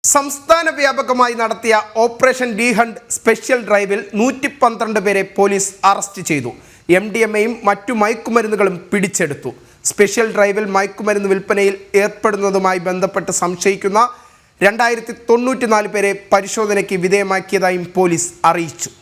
സംസ്ഥാന വ്യാപകമായി നടത്തിയ ഓപ്പറേഷൻ ഡി ഹണ്ട് സ്പെഷ്യൽ ഡ്രൈവിൽ 112 പേരെ പോലീസ് അറസ്റ്റ് ചെയ്തു. MDMAയും മറ്റു മയക്കുമരുന്നുകളും പിടിച്ചെടുത്തു. സ്പെഷ്യൽ ഡ്രൈവിൽ മയക്കുമരുന്ന് വിൽപ്പനയിൽ ഏർപ്പെടുന്നതുമായി ബന്ധപ്പെട്ട് സംശയിക്കുന്ന 2094 പേരെ പരിശോധനയ്ക്ക് വിധേയമാക്കിയതായും പോലീസ് അറിയിച്ചു.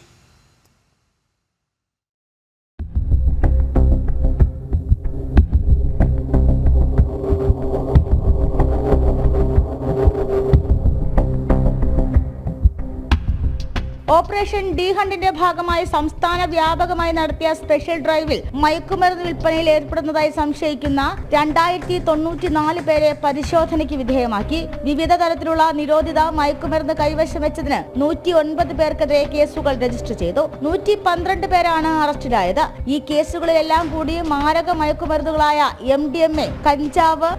ഓപ്പറേഷൻ ഡി ഹണ്ടിന്റെ ഭാഗമായി സംസ്ഥാന വ്യാപകമായി നടത്തിയ സ്പെഷ്യൽ ഡ്രൈവിൽ മയക്കുമരുന്ന് വിൽപ്പനയിൽ ഏർപ്പെടുന്നതായി സംശയിക്കുന്ന 2094 പേരെ പരിശോധനയ്ക്ക് വിധേയമാക്കി. വിവിധ തരത്തിലുള്ള നിരോധിത മയക്കുമരുന്ന് കൈവശം വെച്ചതിന് 109 പേർക്കെതിരെ കേസുകൾ രജിസ്റ്റർ ചെയ്തു. 112 പേരാണ് അറസ്റ്റിലായത്. ഈ കേസുകളിലെല്ലാം കൂടി മാരക മയക്കുമരുന്നുകളായ MDMA,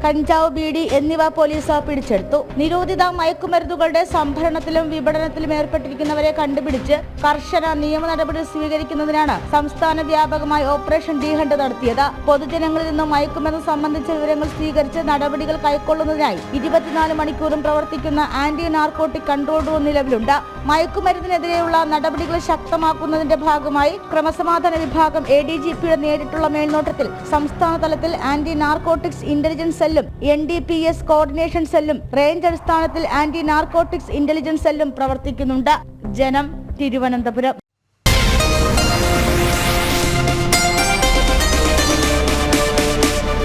കഞ്ചാവ് ബീഡി എന്നിവ പോലീസ് പിടിച്ചെടുത്തു. നിരോധിത മയക്കുമരുന്നുകളുടെ സംഭരണത്തിലും വിപണനത്തിലും ഏർപ്പെട്ടിരിക്കുന്നവരെ കണ്ടുപിടിച്ച് കർശന നിയമ നടപടി സ്വീകരിക്കുന്നതിനാണ് സംസ്ഥാന വ്യാപകമായി ഓപ്പറേഷൻ ഡി ഹണ്ട് നടത്തിയത്. പൊതുജനങ്ങളിൽ നിന്നും മയക്കുമരുന്ന് സംബന്ധിച്ച വിവരങ്ങൾ സ്വീകരിച്ച് നടപടികൾ കൈക്കൊള്ളുന്നതിനായി 24 മണിക്കൂറും പ്രവർത്തിക്കുന്ന ആന്റി നാർക്കോട്ടിക് കൺട്രോൾ റൂം നിലവിലുണ്ട്. മയക്കുമരുന്നിനെതിരെയുള്ള നടപടികൾ ശക്തമാക്കുന്നതിന്റെ ഭാഗമായി ക്രമസമാധാന വിഭാഗം ADGPയുടെ നേരിട്ടുള്ള മേൽനോട്ടത്തിൽ സംസ്ഥാന തലത്തിൽ ആന്റി നാർക്കോട്ടിക്സ് ഇന്റലിജൻസ് സെല്ലും NDPS കോർഡിനേഷൻ സെല്ലും റേഞ്ച് അടിസ്ഥാനത്തിൽ ആന്റി നാർക്കോട്ടിക്സ് ഇന്റലിജൻസ് സെല്ലും പ്രവർത്തിക്കുന്നുണ്ട്. ജനം, തിരുവനന്തപുരം.